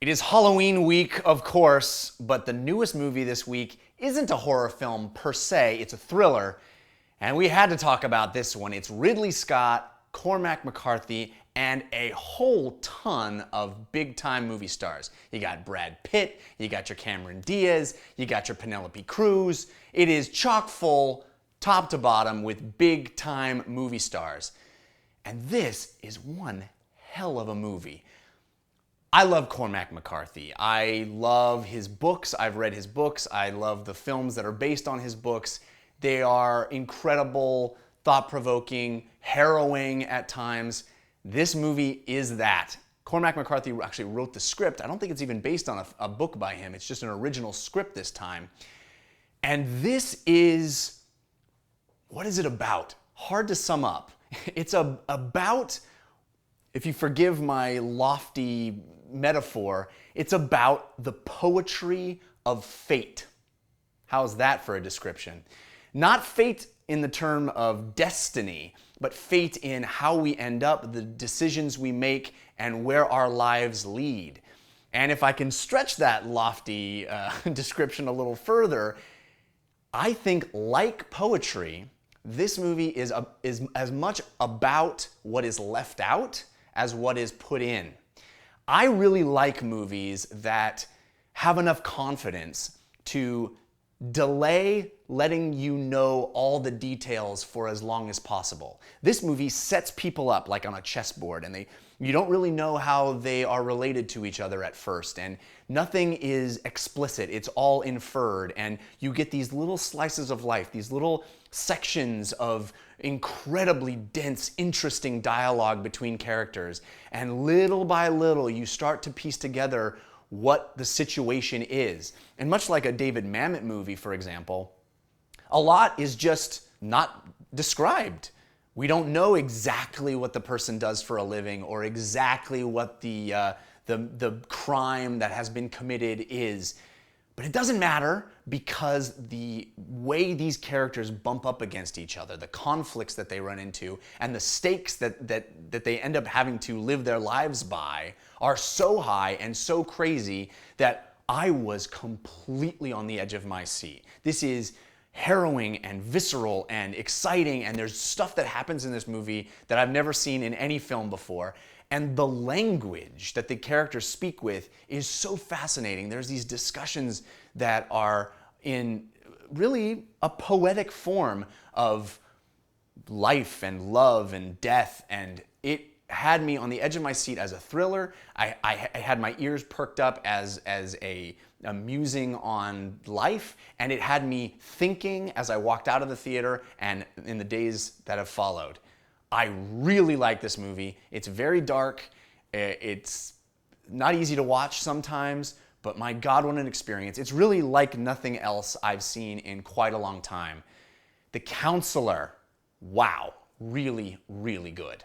It is Halloween week, of course, but the newest movie this week isn't a horror film per se, it's a thriller. And we had to talk about this one. It's Ridley Scott, Cormac McCarthy, and a whole ton of big-time movie stars. You got Brad Pitt, you got your Cameron Diaz, you got your Penelope Cruz. It is chock full, top to bottom, with big-time movie stars. And this is one hell of a movie. I love Cormac McCarthy. I love his books. I've read his books. I love the films that are based on his books. They are incredible, thought-provoking, harrowing at times. This movie is that. Cormac McCarthy actually wrote the script. I don't think it's even based on a book by him. It's just an original script this time. And this is, what is it about? Hard to sum up. It's about, if you forgive my lofty metaphor, it's about the poetry of fate. How's that for a description? Not fate in the term of destiny, but fate in how we end up, the decisions we make, and where our lives lead. And if I can stretch that lofty description a little further, I think, like poetry, this movie is as much about what is left out as what is put in. I really like movies that have enough confidence to delay letting you know all the details for as long as possible. This movie sets people up like on a chessboard, and you don't really know how they are related to each other at first, and nothing is explicit. It's all inferred, and you get these little slices of life, these little sections of incredibly dense, interesting dialogue between characters, and little by little you start to piece together what the situation is. And much like a David Mamet movie, for example, a lot is just not described. We don't know exactly what the person does for a living or exactly what the crime that has been committed is. But it doesn't matter, because the way these characters bump up against each other, the conflicts that they run into, and the stakes that they end up having to live their lives by are so high and so crazy that I was completely on the edge of my seat. This is harrowing and visceral and exciting, and there's stuff that happens in this movie that I've never seen in any film before. And the language that the characters speak with is so fascinating. There's these discussions that are in really a poetic form of life and love and death, and it had me on the edge of my seat as a thriller. I had my ears perked up as a musing on life, and it had me thinking as I walked out of the theater and in the days that have followed. I really like this movie. It's very dark. It's not easy to watch sometimes, but my God, what an experience. It's really like nothing else I've seen in quite a long time. The Counsellor, wow, really, really good.